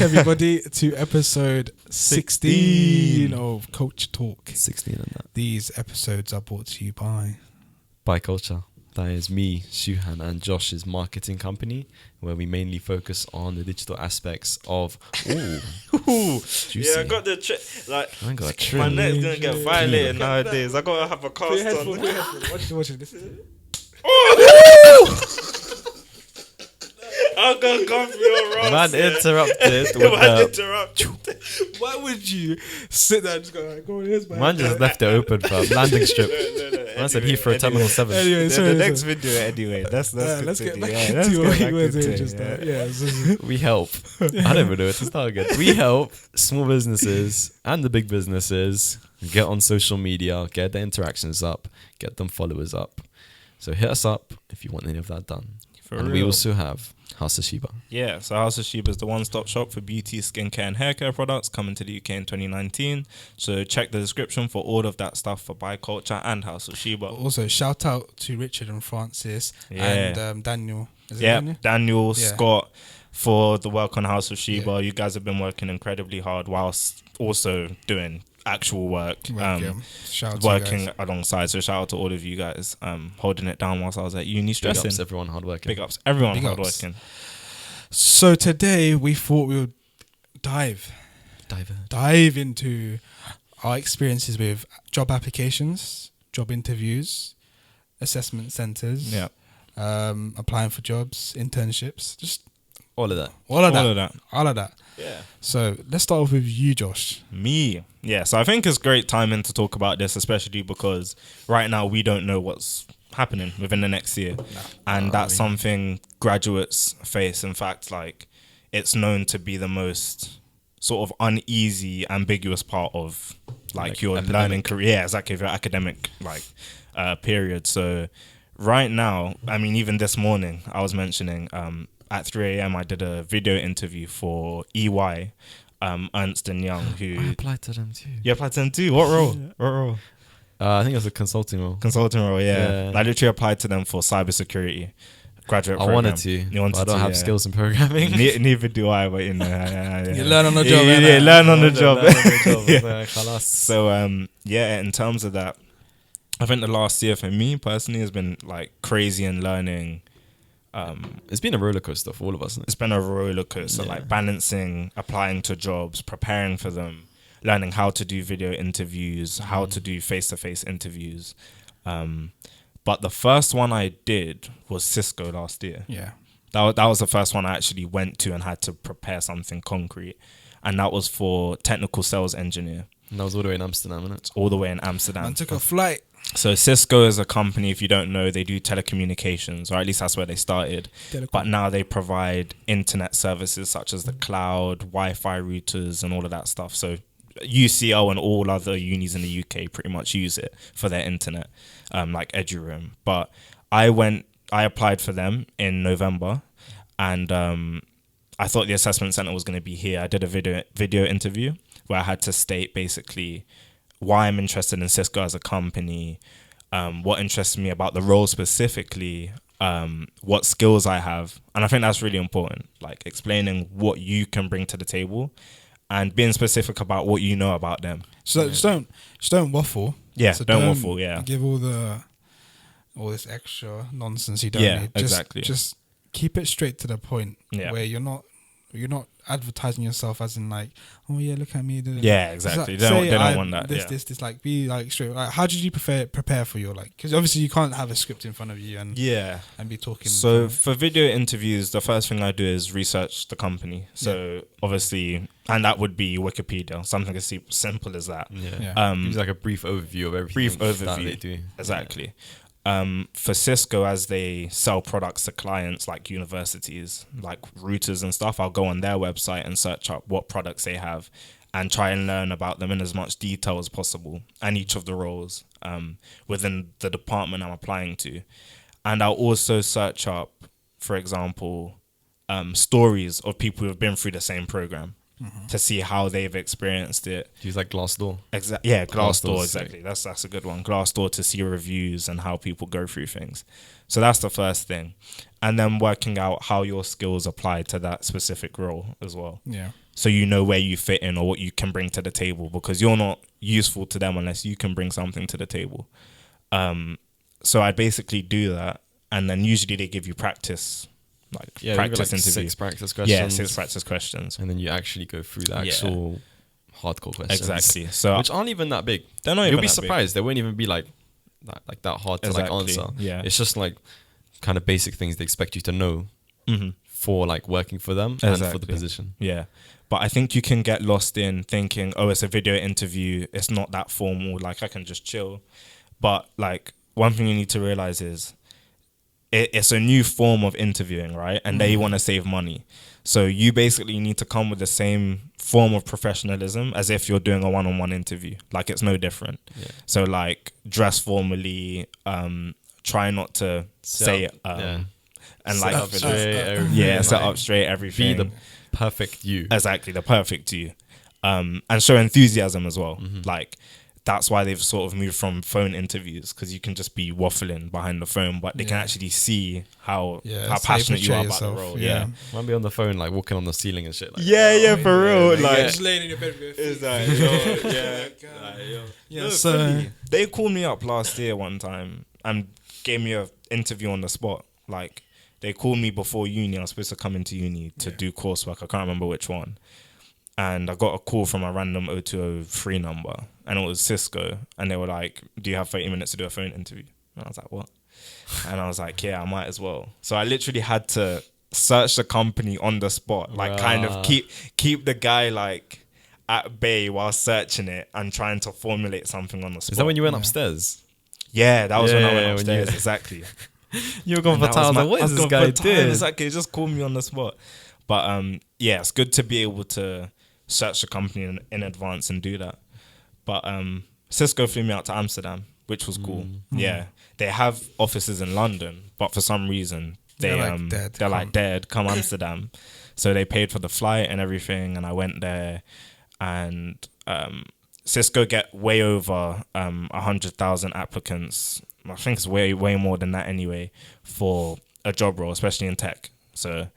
everybody, to episode 16 of CultrTalk. 16 and that. These episodes are brought to you by Culture. That is me, Shuhan, and Josh's marketing company, where we mainly focus on the digital aspects of. Ooh, juicy. Yeah, I got the trick. Like, I ain't got a trick. my net's gonna get violated nowadays. I gotta have a cast on. Watch it. This is it. I'm gonna come for your Ross. Man interrupted. Why would you sit there and just go, go on, here's my Man just left it open for landing strip. Man said Heathrow Terminal 7. Anyway, The next video, anyway. That's let's get back yeah, into what get you were back doing into just it, now. Yeah, We help. I don't even know where to start again. We help small businesses and the big businesses get on social media, get their interactions up, get them followers up. So hit us up if you want any of that done. And we also have House of Sheba. Yeah, so House of Sheba is the one-stop shop for beauty, skincare, and haircare products coming to the UK in 2019. So check the description for all of that stuff for Buy Culture and House of Sheba. Also, shout out to Richard and Francis and Daniel. Is it Daniel, Scott, for the work on House of Sheba. Yeah. You guys have been working incredibly hard whilst also doing actual work, working alongside. So shout out to all of you guys holding it down whilst I was at uni stressing. Big ups everyone hardworking. Big ups everyone hardworking. So today we thought we would dive into our experiences with job applications, job interviews, assessment centres, applying for jobs, internships, just all of that. Yeah. So let's start off with you, Josh. Me. Yeah. So I think it's great timing to talk about this, especially because right now we don't know what's happening within the next year. And that's something graduates face. In fact, like, it's known to be the most sort of uneasy, ambiguous part of like your learning career. Yeah, exactly. Your academic period. So right now, I mean, even this morning I was mentioning, at 3 a.m. I did a video interview for EY, Ernst & Young, who... I applied to them too. You applied to them too? What role? What role? I think it was a consulting role. Yeah. I literally applied to them for cybersecurity graduate program. I wanted to, but I don't have skills in programming. Neither do I, but you learn on the job. Learn on the job. Yeah. So, in terms of that, I think the last year for me personally has been like crazy in learning. It's been a roller coaster for all of us. Isn't it? It's been a roller coaster, like balancing, applying to jobs, preparing for them, learning how to do video interviews, how to do face-to-face interviews. But the first one I did was Cisco last year. Yeah. That was the first one I actually went to and had to prepare something concrete. And that was for technical sales engineer. And that was all the way in Amsterdam, isn't it? It's all the way in Amsterdam. I took a flight. So Cisco is a company, if you don't know, they do telecommunications, or at least that's where they started. But now they provide internet services such as the cloud, Wi-Fi routers, and all of that stuff. So UCL and all other unis in the UK pretty much use it for their internet, like EduRoom. But I applied for them in November, and I thought the assessment center was going to be here. I did a video interview where I had to state basically why I'm interested in Cisco as a company, what interests me about the role specifically, what skills I have. And I think that's really important, like explaining what you can bring to the table and being specific about what you know about them. So just don't waffle. Yeah, so don't waffle, yeah. Give all this extra nonsense you don't need. Exactly. Just keep it straight to the point, where you're not advertising yourself as in like, oh yeah, look at me. Yeah, exactly. They don't want that. This like, be like straight. Like, how did you prepare for your like? Because obviously you can't have a script in front of you and be talking. So for video interviews, the first thing I do is research the company. So obviously, and that would be Wikipedia, something as simple as that. It's like a brief overview of everything. That they do. Exactly. For Cisco, as they sell products to clients like universities, like routers and stuff, I'll go on their website and search up what products they have and try and learn about them in as much detail as possible and each of the roles within the department I'm applying to. And I'll also search up, for example, stories of people who have been through the same program. To see how they've experienced it. Use like Glassdoor. Glassdoor, exactly. That's a good one. Glassdoor, to see reviews and how people go through things. So that's the first thing. And then working out how your skills apply to that specific role as well. Yeah. so you know where you fit in or what you can bring to the table, because you're not useful to them unless you can bring something to the table. So I basically do that, and then usually they give you practice. Practice interview. 6 practice questions. Yeah, 6 practice questions. And then you actually go through the actual hardcore questions. Exactly. So which aren't even that big. They're not You'll even be that surprised. They won't even be that hard to answer. Yeah. It's just kind of basic things they expect you to know for working for them and for the position. Yeah. But I think you can get lost in thinking, oh, it's a video interview. It's not that formal. I can just chill. But one thing you need to realize is it's a new form of interviewing, right? And they want to save money. So you basically need to come with the same form of professionalism as if you're doing a one-on-one interview. It's no different. Yeah. So dress formally, try not to say and set up straight everything. Be the perfect you. Exactly, the perfect you. And show enthusiasm as well. That's why they've sort of moved from phone interviews, because you can just be waffling behind the phone, but they can actually see how passionate you are about the role. Yeah. Might be on the phone, walking on the ceiling and shit. For real. Just laying in your bed with your feet. They called me up last year one time and gave me an interview on the spot. They called me before uni. I was supposed to come into uni to do coursework. I can't remember which one. And I got a call from a random 0203 number, and it was Cisco. And they were like, do you have 30 minutes to do a phone interview? And I was like, what? And I was like, yeah, I might as well. So I literally had to search the company on the spot, kind of keep the guy at bay while searching it and trying to formulate something on the spot. Is that when you went upstairs? Yeah, that was when I went upstairs, exactly. You were going for time. What is this guy doing? Exactly, just call me on the spot. But it's good to be able to search the company in advance and do that. But Cisco flew me out to Amsterdam, which was cool. Yeah, they have offices in London, but for some reason they're dead. Come Amsterdam, so they paid for the flight and everything, and I went there. And Cisco get way over 100,000 applicants. I think it's way more than that anyway for a job role, especially in tech. So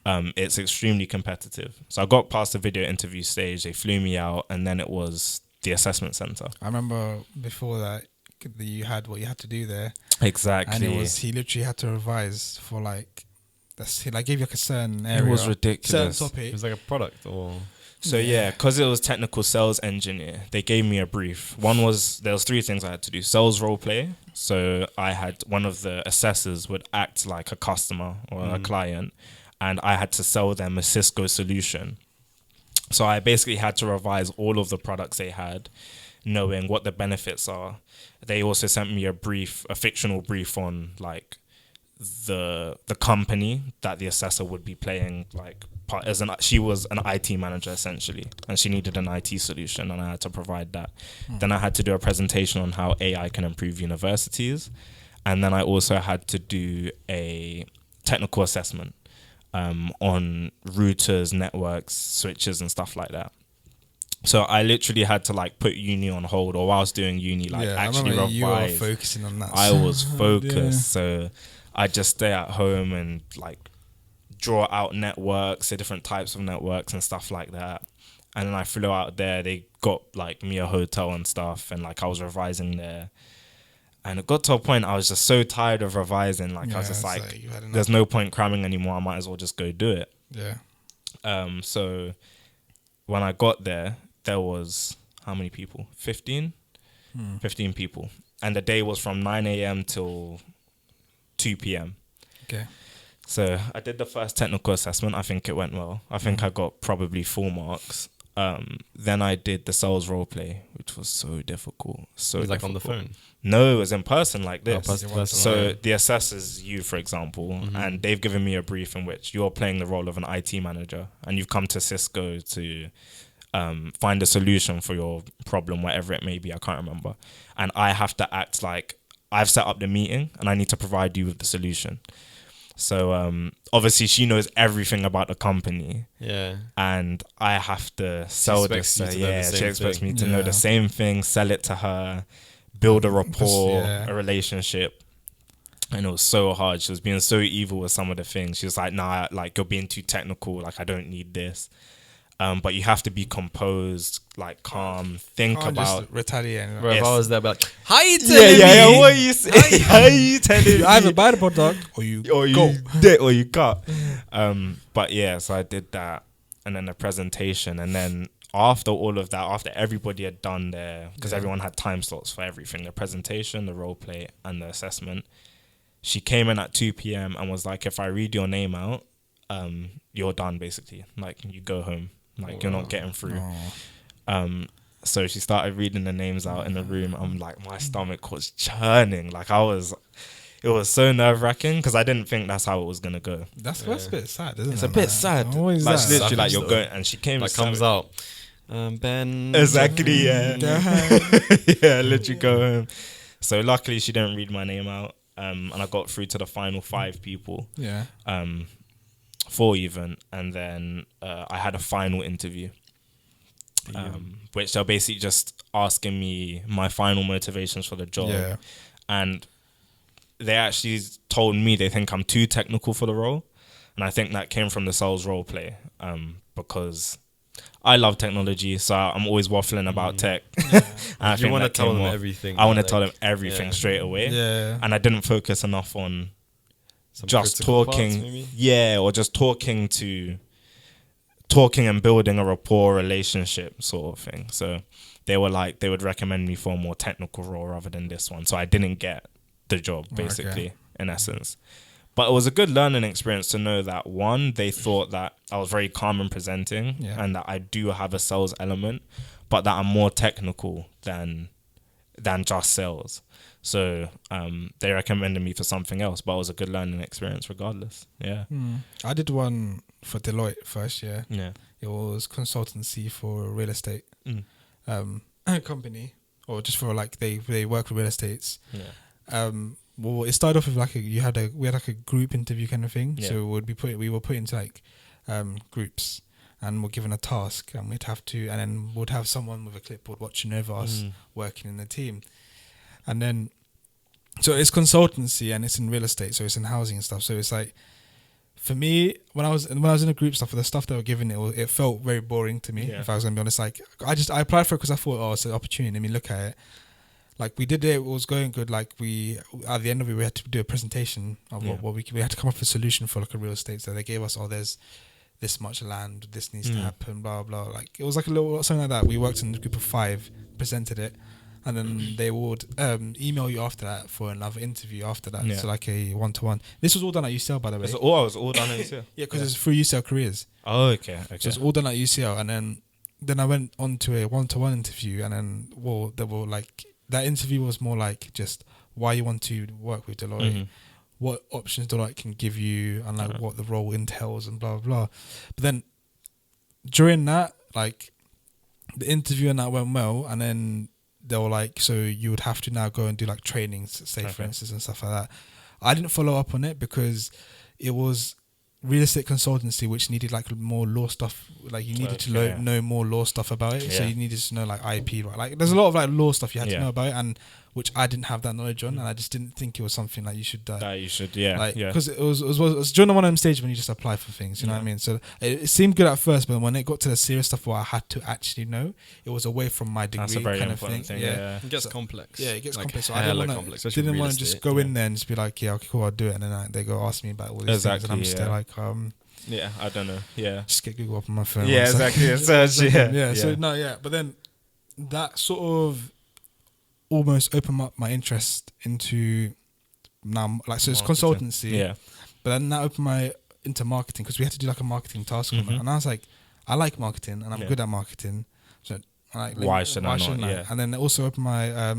it's extremely competitive. So I got past the video interview stage. They flew me out, and then it was the assessment center. I remember before that you had what you had to do there. Exactly. And it was, he literally had to revise for gave you a certain area. It was ridiculous. Certain topic. It was a product or... So because it was technical sales engineer, they gave me a brief. There was 3 things I had to do. Sales role play. So I had one of the assessors would act like a customer or a client, and I had to sell them a Cisco solution. So I basically had to revise all of the products they had, knowing what the benefits are. They also sent me a fictional brief on the company that the assessor would be playing she was an IT manager essentially, and she needed an IT solution, and I had to provide that. Then I had to do a presentation on how AI can improve universities, and then I also had to do a technical assessment on routers, networks, switches, and stuff like that. So I literally had to put uni on hold, or while I was doing uni, actually revise. You were focusing on that. I was focused, so I just stay at home and draw out networks, the different types of networks and stuff like that. And then I flew out there. They got me a hotel and stuff, and I was revising there. And it got to a point I was just so tired of revising. I was just there's no point cramming anymore. I might as well just go do it. Yeah. So when I got there was how many people? 15? 15 people. And the day was from 9 a.m. till 2 p.m. Okay. So I did the first technical assessment. I think it went well. I think I got probably 4 marks. Then I did the sales role play, which was so difficult. It was on the phone? No, it was in person like this. So the assessor's you, for example, and they've given me a brief in which you're playing the role of an IT manager, and you've come to Cisco to find a solution for your problem, whatever it may be. I can't remember. And I have to act like I've set up the meeting, and I need to provide you with the solution. So obviously she knows everything about the company. Yeah. And I have to sell this. She expects me to know the same thing, sell it to her, build a rapport, a relationship. And it was so hard. She was being so evil with some of the things. She was like, nah, you're being too technical. I don't need this. But you have to be composed, like calm, think about just retaliate. Bro, if I was there, I'd be like, how you telling me? Yeah, what are you saying? How are you telling me? You either buy the product or you go. Or you cut. But yeah, so I did that, and then the presentation, and then after all of that, after everybody had done their, because everyone had time slots for everything, the presentation, the role play, and the assessment, she came in at 2 p.m. and was like, if I read your name out, you're done, basically. Like, you go home. Like, you're not getting through. So she started reading the names out in the room. I'm like, my stomach was churning. Like, it was so nerve-wracking because I didn't think that's how it was going to go. That's a bit sad, isn't it? It's a bit sad. Always like, that. literally, like, you're going, and she came. Like, comes out. Ben. Exactly, yeah. Yeah, let you go home. So luckily she didn't read my name out. And I got through to the final 5 people. Yeah. 4 even. And then I had a final interview. Which they're basically just asking me my final motivations for the job. Yeah. And they actually told me they think I'm too technical for the role. And I think that came from the sales role play. Because I love technology, so I'm always waffling about tech. And you want to tell them everything. I want to tell them everything straight away. Yeah. And I didn't focus enough on Some just critical talking. parts, maybe? Yeah, or just talking and building a rapport relationship sort of thing. So they were like, they would recommend me for a more technical role rather than this one. So I didn't get the job, basically, in essence. But it was a good learning experience to know that, one, they thought that I was very calm in presenting and that I do have a sales element, but that I'm more technical than just sales. So they recommended me for something else, but it was a good learning experience regardless. Yeah. I did one for Deloitte first year. Yeah. It was consultancy for a real estate company, or just for like they work with real estates. Yeah. Well, it started off with like we had like a group interview kind of thing. Yeah. So we were put into like groups, and we're given a task, and then we'd have someone with a clipboard watching over us working in the team. And then, so it's consultancy and it's in real estate, so it's in housing and stuff. So it's like, for me, when I was in a group stuff, the stuff they were giving, it felt very boring to me. Yeah. If I was gonna be honest, like I applied for it because I thought, oh, it's an opportunity. Let me look at it. Like, we did it was going good. Like, at the end of it, we had to do a presentation of what we had to come up with a solution for like a real estate. So they gave us, there's this much land, this needs to happen, blah blah. Like, it was like a little something like that. We worked in a group of 5, presented it, and then they would email you after that for another interview after that. So like a 1-to-1. This was all done at UCL, by the way. It was all done at UCL? Yeah, because it's through UCL Careers. Oh, okay. So it's all done at UCL, and then I went on to a 1-to-1 interview, and then they were like, that interview was more like just why you want to work with Deloitte, what options Deloitte can give you, and like what the role entails, and blah blah blah. But then during that, like, the interview and that went well, and then they were like, so you would have to now go and do like trainings, say for instance, and stuff like that. I didn't follow up on it because it was real estate consultancy, which needed like more law stuff. Like, you needed to know more law stuff about it. So you needed to know like IP, right? Like, there's a lot of like law stuff you had to know about it, and which I didn't have that knowledge on, and I just didn't think it was something like you should. Because it was during one of them stages when you just apply for things. You know what I mean? So it seemed good at first, but when it got to the serious stuff where I had to actually know, it was away from my degree. That's a very kind important of thing. It gets complex. Yeah, it gets like complex. So I didn't want to just go in there and just be like, yeah, okay, cool, I'll do it, and then they go ask me about all these things, and I'm just there like, yeah, I don't know. Yeah, just get Google up on my phone. Yeah, exactly. But then that sort of almost opened up my interest into now, like, so it's consultancy. Yeah, but then that opened my into marketing, because we had to do like a marketing task on that, and I was like, I like marketing and I'm good at marketing, so why should I not? Yeah. And then it also opened my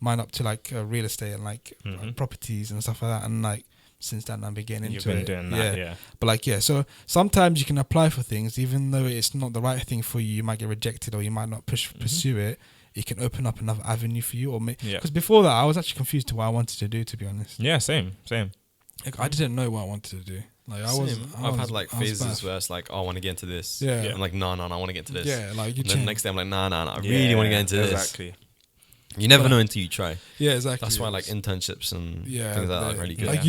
mind up to like real estate and like properties and stuff like that, and like since then I've been getting into it. You've been doing that, But like, so sometimes you can apply for things, even though it's not the right thing for you. You might get rejected, or you might not pursue it. It can open up another avenue for you, or because before that I was actually confused to what I wanted to do, to be honest. Yeah, same. Like, I didn't know what I wanted to do. Like, I've had like phases where it's like, oh, I want to get into this. Yeah. I'm like, no, I want to get into this. Yeah, like, and then the next day I'm like, no, I really want to get into this. Exactly. You never know until you try. Yeah, exactly. That's why like internships and things like that are really good. Like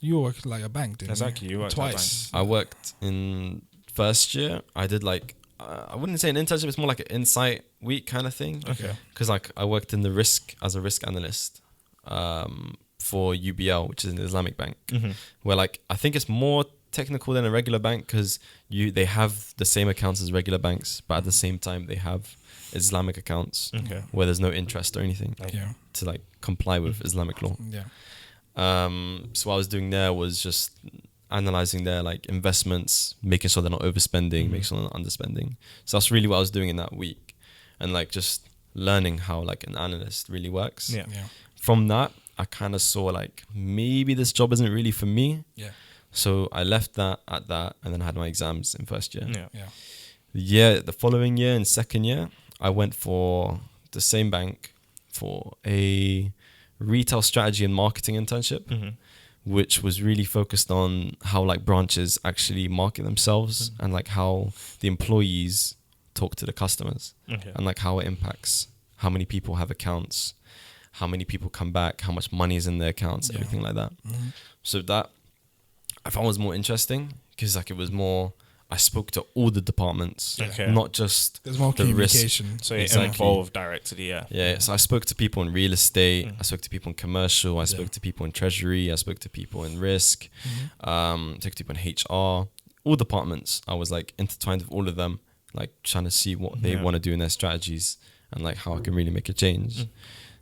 you worked like a bank, didn't you? Exactly. You worked twice. I worked in first year. I did like I wouldn't say an internship. It's more like an insight week kind of thing. Okay. Because like I worked in the risk as a risk analyst for UBL, which is an Islamic bank, where like I think it's more technical than a regular bank because they have the same accounts as regular banks, but at the same time they have Islamic accounts where there's no interest or anything to like comply with Islamic law. So what I was doing there was just analyzing their like investments, making sure they're not overspending, making sure they're not underspending. So that's really what I was doing in that week, and like just learning how like an analyst really works. From that, I kind of saw like maybe this job isn't really for me. So I left that at that, and then I had my exams in first year. The following year, in second year, I went for the same bank for a retail strategy and marketing internship, which was really focused on how like branches actually market themselves and like how the employees talk to the customers and like how it impacts how many people have accounts, how many people come back, how much money is in their accounts, everything like that. So that I found was more interesting because like it was more, I spoke to all the departments, not just there's more the communication. risk. So it involved directly, So I spoke to people in real estate, I spoke to people in commercial, I spoke to people in treasury, I spoke to people in risk, spoke to people in HR, all departments. I was like intertwined with all of them, like trying to see what they want to do in their strategies and like how I can really make a change.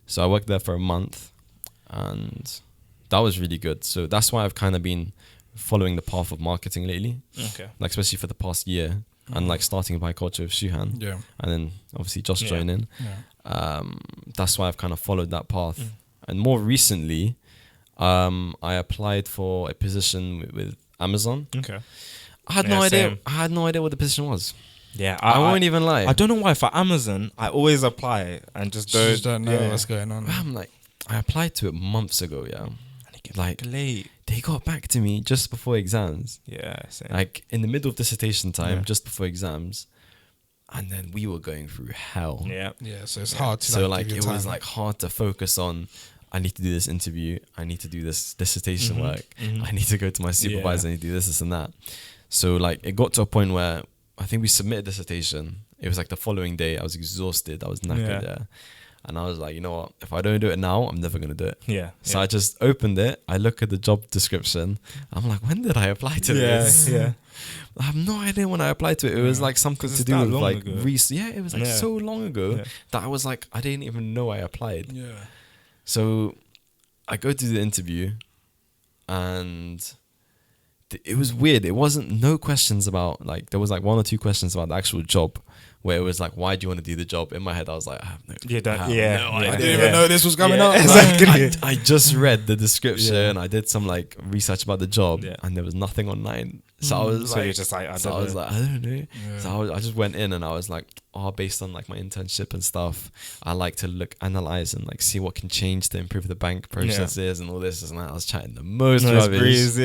So I worked there for a month and that was really good. So that's why I've kind of been following the path of marketing lately, like especially for the past year, and like starting by culture with Shuhan, and then obviously just joining. That's why I've kind of followed that path. And more recently, I applied for a position with Amazon. I had no idea. Same. I had no idea what the position was. I won't even lie. I don't know why for Amazon I always apply and just don't know what's going on. I'm like, I applied to it months ago. Like late. They got back to me just before exams. Same. Like in the middle of dissertation time, just before exams, and then we were going through hell. So it's hard to. So like it was like hard to focus on. I need to do this interview. I need to do this dissertation work. I need to go to my supervisor. I need to do this and that. So like it got to a point where I think we submitted dissertation. It was like the following day. I was exhausted. I was knackered there. And I was like, you know what? If I don't do it now, I'm never going to do it. So I just opened it. I look at the job description. I'm like, when did I apply to this? I have no idea when I applied to it. It was like something to do with like it was like so long ago that I was like, I didn't even know I applied. So I go to the interview and it was weird. It wasn't no questions about like, there was like one or two questions about the actual job, where it was like, why do you want to do the job? In my head, I was like, I have no idea. I didn't even know this was coming up. Exactly. I just read the description. I did some like research about the job, and there was nothing online. So I was like, you're just like, I don't know. So I just went in and I was like, based on like my internship and stuff, I like to analyze and like see what can change to improve the bank processes and all this and that. I was chatting the most rubbish.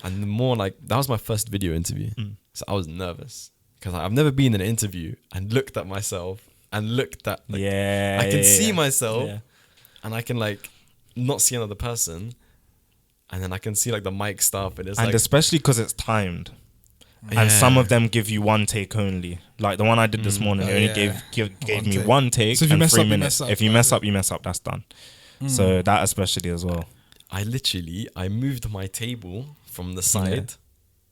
And the more like, that was my first video interview. So I was nervous. Because I've never been in an interview and looked at myself and looked at like, I can see myself and I can like not see another person, and then I can see like the mic stuff and it's and like, especially because it's timed, and some of them give you one take only. Like the one I did this morning, they only gave me one take so and 3 minutes. If you mess up, you mess up. That's done. So that especially as well. I moved my table from the side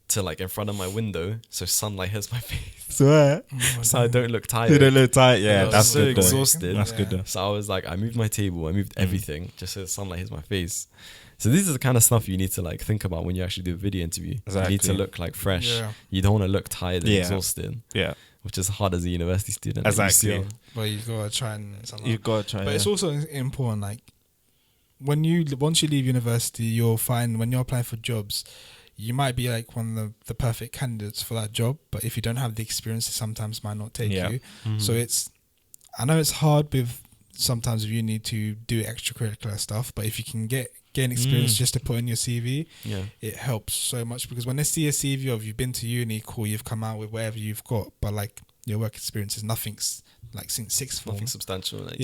to like in front of my window so sunlight hits my face. So I don't look tired. You don't look tired. Yeah, that's so good. Exhausted. That's good. Though. So I was like, I moved my table, I moved everything just so the sunlight hits my face. So these are the kind of stuff you need to like think about when you actually do a video interview. You need to look like fresh. You don't want to look tired and exhausted. Which is hard as a university student. Exactly. But you gotta try and. But it's also important, like once you leave university, you'll find when you're applying for jobs, you might be like one of the perfect candidates for that job, but if you don't have the experience, it sometimes might not take you. So I know it's hard with sometimes you need to do extracurricular stuff, but if you can gain experience just to put in your CV, it helps so much, because when they see a CV of you've been to uni, cool, you've come out with whatever you've got, but like your work experience is nothing's like since sixth form. Nothing substantial. Like,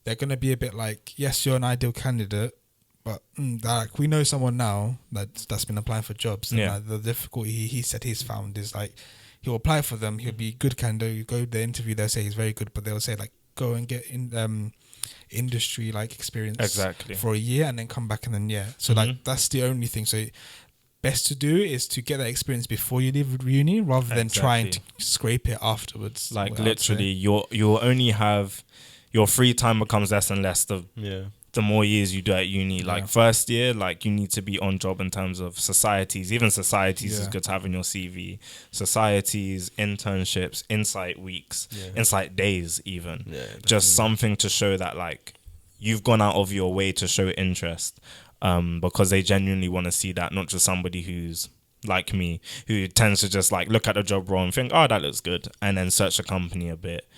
they're going to be a bit like, yes, you're an ideal candidate, but like we know someone now that's been applying for jobs, and like, the difficulty he said he's found is like he'll apply for them. He'll be good candidate. You go to the interview, they'll say he's very good, but they'll say like go and get in industry like experience for a year and then come back and then so like that's the only thing. So best to do is to get that experience before you leave uni rather than trying to scrape it afterwards. Like literally you'll only have your free time becomes less and less the more years you do at uni. Like first year, like you need to be on job in terms of societies. Even societies is good to have in your CV. Societies, internships, insight weeks, insight days even. Just something to show that like you've gone out of your way to show interest. Because they genuinely want to see that, not just somebody who's like me, who tends to just like look at the job role and think, oh, that looks good, and then search the company a bit.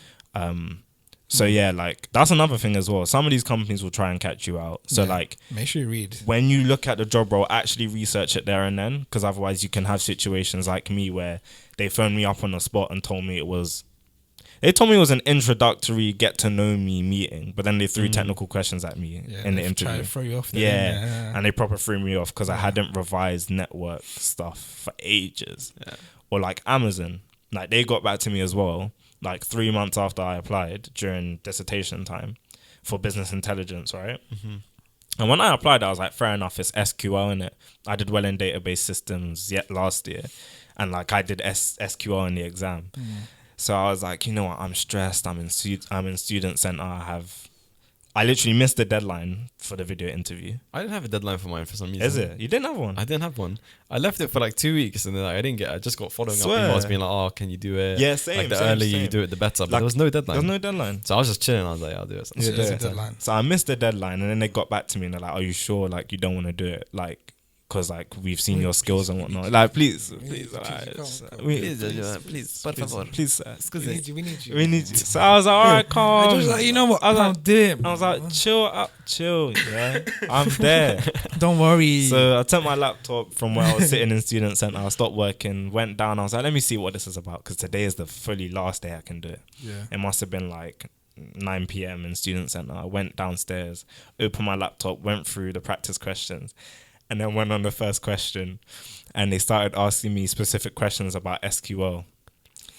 So like that's another thing as well. Some of these companies will try and catch you out. So like make sure you read. When you look at the job role, actually research it there and then, because otherwise you can have situations like me where they phoned me up on the spot and told me it was an introductory get to know me meeting, but then they threw technical questions at me in the interview. Try to throw you off and they proper threw me off because I hadn't revised network stuff for ages. Or like Amazon, like they got back to me as well, like 3 months after I applied during dissertation time for business intelligence, right? And when I applied, I was like, fair enough, it's SQL in it. I did well in database systems last year, and like I did SQL in the exam. So I was like, you know what? I'm stressed. I'm in student center. I literally missed the deadline for the video interview. I didn't have a deadline for mine for some reason. Is it? You didn't have one? I didn't have one. I left it for like 2 weeks and then like, I didn't get it. I just got following up emails being like, oh, can you do it? Yeah, same. Like the earlier you do it, the better. But like, there was no deadline. There was no deadline. So I was just chilling. I was like, I'll do it. Deadline. So I missed the deadline and then they got back to me and they're like, are you sure like you don't want to do it? Like, because like we've seen your skills and whatnot. Like please, please, por favor, please, we need you. We need you. So I was like, all right, calm. I was like, you know what? I was like, chill. Yeah, I'm there. Don't worry. So I took my laptop from where I was sitting in student center. I stopped working, went down. I was like, let me see what this is about because today is the fully last day I can do it. It must have been like 9 p.m. in student center. I went downstairs, opened my laptop, went through the practice questions. And then went on the first question and they started asking me specific questions about SQL.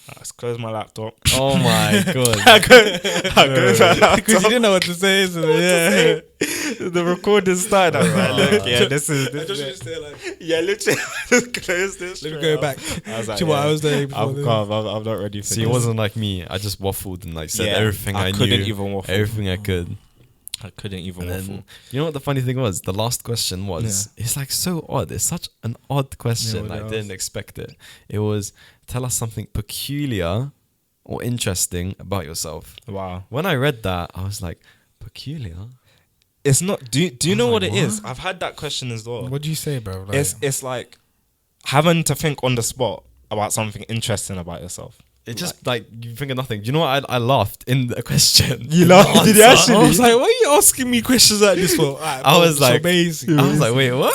I just closed my laptop. Oh my God. I closed my laptop. Because you didn't know what to say, isn't it? The recording started. I was like, look, this is. Literally, I just closed this. Let me go back. I was like, to what I was doing before. I'm calm. I'm not ready for this. See, it wasn't like me. I just waffled and like said everything I knew. Couldn't even waffle. Everything I could. I couldn't even waffle. You know what the funny thing was? The last question was, it's like so odd. It's such an odd question. I didn't expect it. It was, tell us something peculiar or interesting about yourself. Wow. When I read that, I was like, peculiar? It's not, do you know what it is? I've had that question as well. What do you say, bro? Like, it's like having to think on the spot about something interesting about yourself. It's just like you think of nothing. Do you know what? I laughed in the question. You laughed? Did you actually? I was like, why are you asking me questions like this for? I was like, amazing. I was like, wait, what?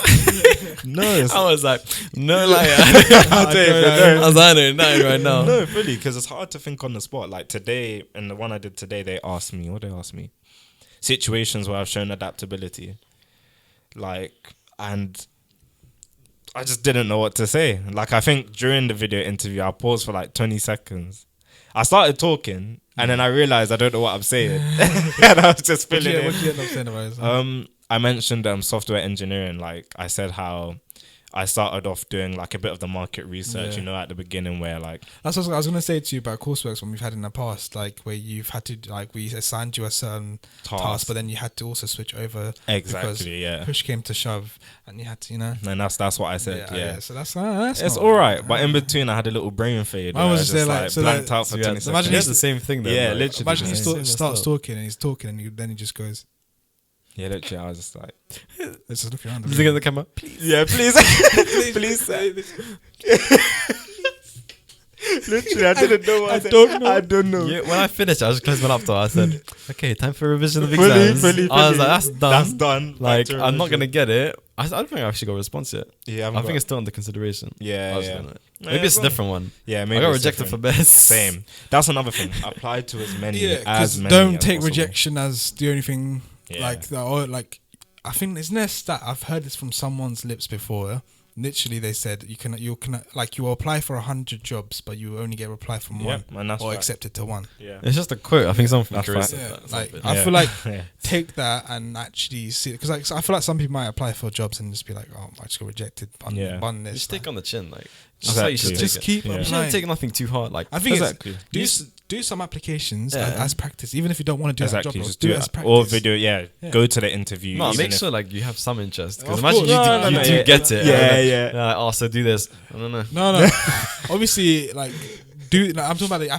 No, I was like, no, like, I was like, I don't know right now. No, really, because it's hard to think on the spot. Like today, and the one I did today, they asked me, what did they ask me? Situations where I've shown adaptability. Like, and I just didn't know what to say. Like, I think during the video interview, I paused for like 20 seconds. I started talking, and then I realized I don't know what I'm saying. And I was just filling in. What did you end up saying about it? I mentioned software engineering. Like, I said how I started off doing like a bit of the market research, you know, at the beginning where like... That's what I was going to say to you about courseworks when we've had in the past, like where you've had to, like we assigned you a certain task, but then you had to also switch over. Exactly, yeah. Push came to shove and you had to, you know. And that's what I said, yeah. So that's it's all right. But in between, I had a little brain fade. I was just like blanked out for 20 seconds. Imagine it's the same thing though. Yeah, like, literally. Imagine he starts talking and he's talking and then he just goes... Yeah, literally, I was just like... Let's just look around. Look at the camera. Please. Yeah, please. Please say this. Literally, I didn't know what I don't know. Yeah, when I finished, I just closed my laptop. I said, okay, time for revision of exams. Fully. I was like, that's done. That's done. Like, I'm not going to get it. I don't think I actually got a response yet. Yeah, I think it's still under consideration. Yeah. Maybe it's a different one. Yeah, maybe I got rejected for best. Same. That's another thing. Apply to as many don't as take possible. rejection as the only thing. Yeah. Like I think isn't there a stat? I've heard this from someone's lips before. literally they said you can like you will apply for 100 jobs, but you only get a reply from one, and that's or right. accepted to one. Yeah, It's just a quote. I think someone from That's Chris right. said that. Like Something. I feel like Yeah. take that and actually see, because like I feel like some people might apply for jobs and just be like, oh, I just got rejected. Bun this. Just take on the chin, like Exactly. Just keep Yeah. You applying. shouldn't take nothing too hard. Like I think Exactly. it's do some applications Yeah. as practice, even if you don't want to do that job. Exactly, role, just do do it as it practice. or video. Yeah, Yeah. go to the interview. no, even make if- sure like you have some interest. Because Of imagine course. you No, do yeah. get it. Yeah. Like, also do this. I don't know. No. Obviously, like I'm talking about the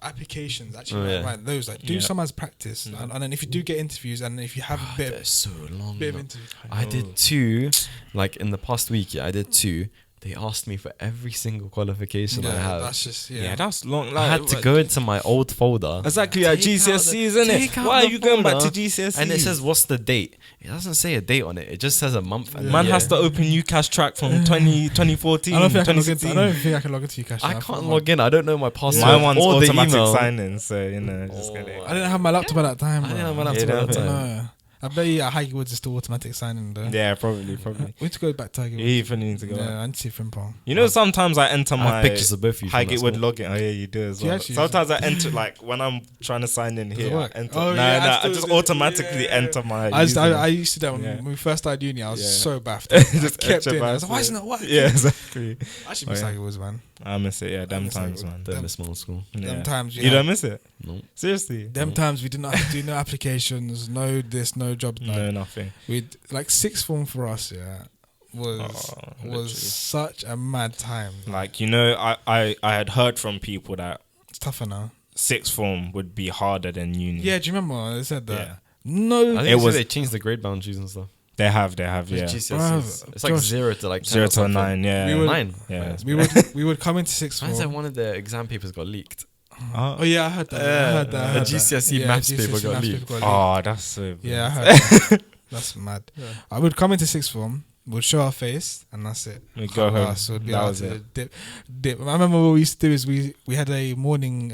applications. Actually, Oh, yeah. right, those like do Yeah. some as practice, and then if you do get interviews, and if you have a bit, They're so long. bit of man. interview, I did 2, like in the past week. Yeah, I did 2. They asked me for every single qualification I have. that's just yeah, that's long. I had to go into my old folder. Exactly at Take out GCSEs, the- isn't it? take out Why are the you going back to folder, GCSEs? And it says what's the date. It doesn't say a date on it. It just says a month. And Man the has year. to open UCAS track from 2014, I don't think I can log into. 2016. I don't think I can log into your cash. I can't log in. I don't know my password. My one's or the automatic email. sign-in, so just get it. I didn't have my laptop at that time. I didn't bro. have my laptop Yeah, at that time. No. I bet you at Highgate is still automatic signing though. Yeah, probably. We need to go back to Highgate. You even need to go. Yeah, I need to see Frimpong. You know, sometimes I enter I have my pictures of both of you. from that Highgate Wood school. login. Oh yeah, you do as Do you well. actually? Sometimes I enter like when I'm trying to sign in Does here. it work? I enter. Oh, no, yeah, I just yeah, automatically yeah. enter my. I username. used to do that Yeah. when we first started uni. I was Yeah. so baffed. Just I kept enter doing it. I by was like, why isn't accident. it working? Yeah, exactly. I actually Oh, miss yeah. Highgate Woods, man. I miss it. Yeah, them miss times, it. man. Don't miss small school. Yeah. Them times You don't miss it? No. Seriously? Them times we didn't have to do no applications, no this, no jobs. No, nothing. We like sixth form for us. Yeah, was literally. such a mad time. Like, you know, I had heard from people that It's tougher now. sixth form would be harder than uni. Yeah, do you remember they said that? Yeah. No, I think It was- they changed the grade boundaries and stuff. They have, yeah. GCSEs. Bruv, It's like Josh, 0 to like 10 0 or to something. 9, yeah. We would- 9. Yeah. we would come into sixth Man said form. one of the exam papers got leaked. Oh yeah, I heard that. I heard that. I a heard that. GCSE Yeah, maths GCSE paper got maths leaked. got Oh, that's so bad. Yeah, I heard that. That's mad. I would come into sixth form, would show our face, and that's it. We go home. Us would be That able was to it. dip. I remember what we used to do is we had a morning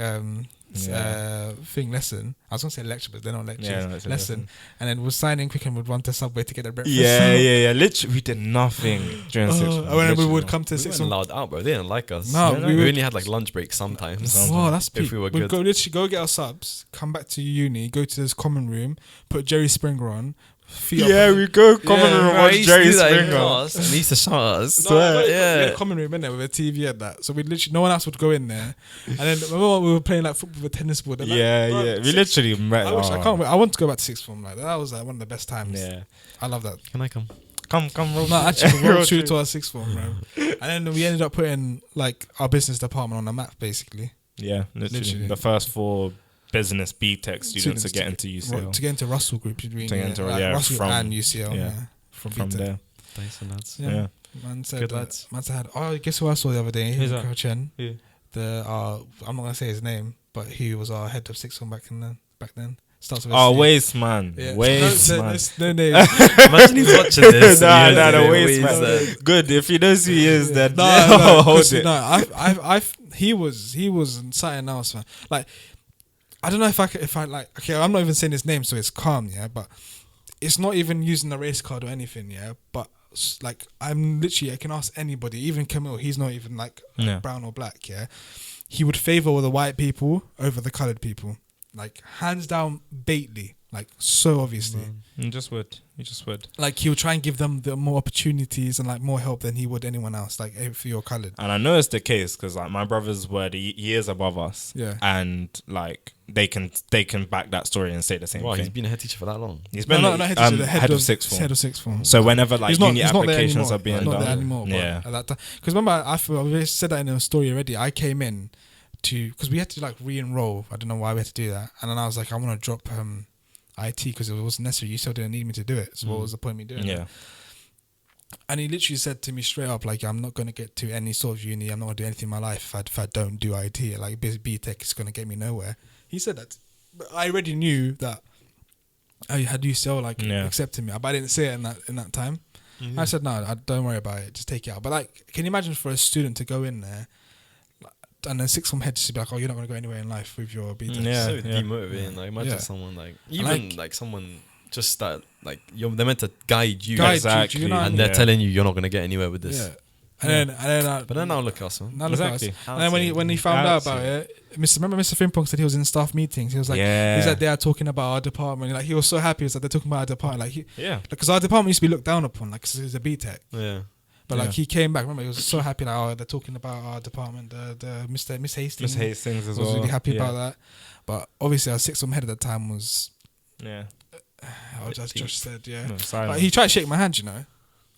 Yeah. thing lesson. I was gonna say lecture, but they're not lectures. Yeah, no, it's a lesson. And then we'd sign in quick and would run to Subway to get a breakfast. Yeah. Literally, we did nothing during sixth form. And then we Literally. would come to We sixth weren't form. allowed out, bro. They didn't like us. No, we we only had like lunch breaks sometimes. Oh, that's If peak. we were We'd good. go literally go get our subs, come back to uni, go to this common room, put Jerry Springer on, feet up. Yeah, we go common room bro, I watch used to Jerry do that in Springer. class, and they used to shout at us. No, we yeah. had a common room in there with a TV and that. So we literally, no one else would go in there. And then remember when we were playing like football with a tennis ball. They're like, Yeah, bro, yeah. We sixth- literally met. I wish I can't wait. I want to go back to sixth form. Like that was like one of the best times. Yeah. I love that. Can I come? Come, roll. No, actually, we Roll were true through. to our sixth form, bro. And then we ended up putting like our business department on the map, basically. Yeah, literally. Literally. The first 4 business B-Tech students to get Students into UCL. To get into Russell Group, To get into- yeah, Russell from- and UCL, yeah. from From BTEC. there. Thanks, lads. Yeah. Yeah. Man said, Good lads. Man said, oh, guess who I saw the other day? Who's that? Chen. Yeah. I'm not gonna say his name, but he was our head of sixth form back then. Starts with a Oh, C. Waste Man. Yeah. Waste no, Man. no name. Imagine he's watching this. Nah, and he has the to Waste always, Man. Good. If he knows who he is, then No, hold 'cause, it. no, he was something else, man. Like, I don't know if I like, okay, I'm not even saying his name, so it's calm, yeah, but it's not even using the race card or anything, yeah, but like, I can ask anybody, even Camille, he's not even like Yeah. brown or black, yeah. He would favor all the white people over the colored people, like hands down, Bately, like so obviously. You just would. Like he would try and give them the more opportunities and like more help than he would anyone else. Like if you're coloured, And I know it's the case because like my brothers were the years above us. Yeah. And like they can back that story and say the same Wow, he's thing. been a head teacher for that long. He's been no, not head, the head of sixth form. Head of sixth form. So whenever like He's not- uni he's not there applications anymore. are being He's not there done, anymore. But yeah, at that time, because remember, I said that in a story already. I came in because we had to like re-enroll. I don't know why we had to do that. And then I was like, I want to drop IT because it wasn't necessary. You still didn't need me to do it. So what was the point of me doing it? yeah. And he literally said to me straight up, like, I'm not going to get to any sort of uni. I'm not going to do anything in my life if I don't do IT. Like, B-Tech is going to get me nowhere. He said that. But I already knew that I had UCL, like, accepting me. But I didn't say it in that time. I said, no, don't worry about it. Just take it out. But, like, can you imagine for a student to go in there and then sixth form head just to be like, oh, you're not going to go anywhere in life with your B-Tech. Yeah. So demotivating. Like imagine someone like even like someone just start like they're meant to guide you, Guide you, Exactly. do you know what I and mean? they're Yeah. telling you you're not gonna get anywhere with this. Yeah. And then, but then now look at us, man. Now look at us. And then when he found out about it, remember Mr. Frimpong said he was in staff meetings. He was like, he's like, they are talking about our department. Like, he was so happy. He was like, they're talking about our department. Like, because our department used to be looked down upon, like, because it was a BTEC. Yeah. But like, he came back. Remember, he was so happy. Like, oh, they're talking about our department. Miss Hastings. Miss Hastings as well. Was really happy about that. But obviously, our sixth form head at the time was. Yeah. As Josh said, No, like, he tried to shake my hand, you know.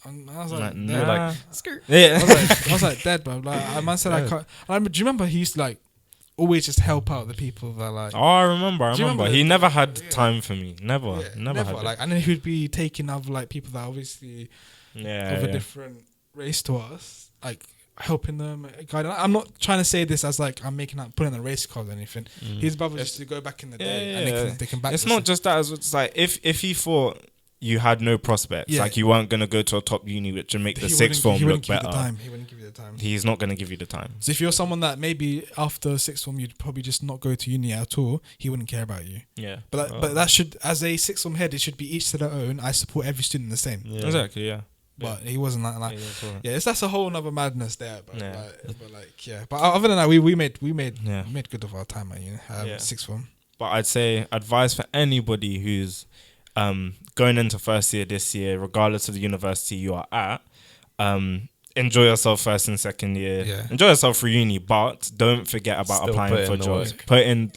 And I was like, nah. Like, skirt. Yeah. I was like, dead, bro. Like, man said, I can't. Do you remember he used to like always just help out the people that like. Oh, I remember. He never had time for me. Never had like, and then he would be taking other like people that obviously of a different race to us, like helping them. I'm not trying to say this as like I'm putting a race card or anything. His brother used to go back in the day and they can back. It's not just that. It's like if he thought you had no prospects, like you weren't gonna go to a top uni which would make the sixth form look better. He wouldn't give you the time. He's not gonna give you the time. So if you're someone that maybe after sixth form you'd probably just not go to uni at all, he wouldn't care about you. Yeah. But that should, as a sixth form head, it should be each to their own. I support every student the same. Yeah. Exactly. Yeah. But he wasn't like that's a whole other madness there. But other than that, we made good of our time at sixth form. But I'd say advice for anybody who's going into first year this year, regardless of the university you are at, enjoy yourself first and second year. Yeah. Enjoy yourself for uni, but don't forget about applying for jobs. Put in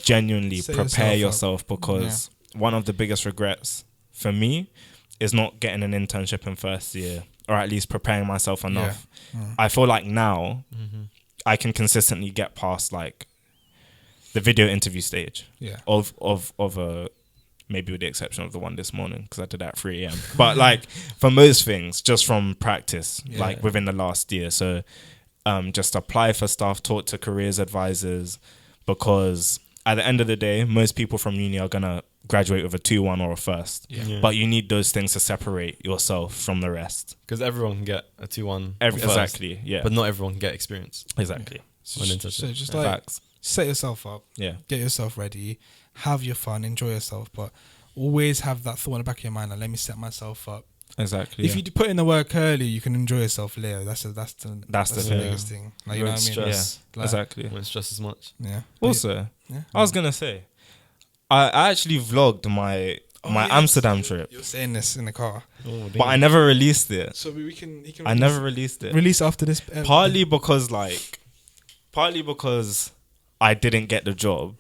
genuinely prepare yourself because one of the biggest regrets for me is not getting an internship in first year, or at least preparing myself enough. I feel like now I can consistently get past like the video interview stage of a, maybe with the exception of the one this morning because I did that at 3 a.m. But like for most things, just from practice, within the last year. So just apply for stuff, talk to careers advisors, because at the end of the day, most people from uni are gonna graduate with a 2-1 or a first. But you need those things to separate yourself from the rest. Because everyone can get a 2-1 exactly, but not everyone can get experience. Exactly. So just like set yourself up, get yourself ready, have your fun, enjoy yourself, but always have that thought in the back of your mind, like, let me set myself up. Exactly. If you put in the work early, you can enjoy yourself later. That's the biggest thing. Like, you know what I mean? Stress. Like, exactly. Won't stress as much. Yeah. Also, I was gonna say, I actually vlogged my Amsterdam trip. You were saying this in the car, but I never released it. So he can. I never released it. Release after this. Partly because I didn't get the job,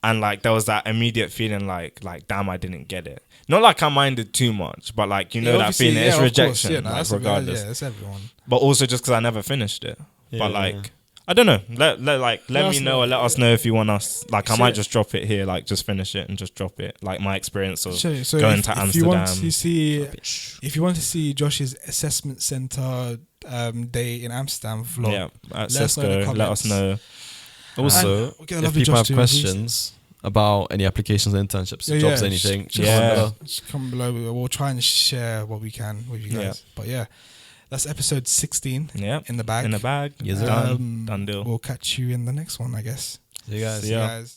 and like there was that immediate feeling like damn, I didn't get it. Not like I minded too much, but like that feeling, it's rejection, regardless. That's everyone. But also just because I never finished it. But like. I don't know. Let me know or let us know if you want us. Like, I might just drop it here. Like, just finish it and just drop it. Like my experience of going to Amsterdam. If you want to see Josh's assessment center day in Amsterdam vlog, at Cisco, let us know. Also, if people have questions about any applications, internships, jobs, anything, just comment below. We'll try and share what we can with you guys. But that's episode 16. In the bag. Yes, done deal. We'll catch you in the next one, I guess. See you guys. See you guys.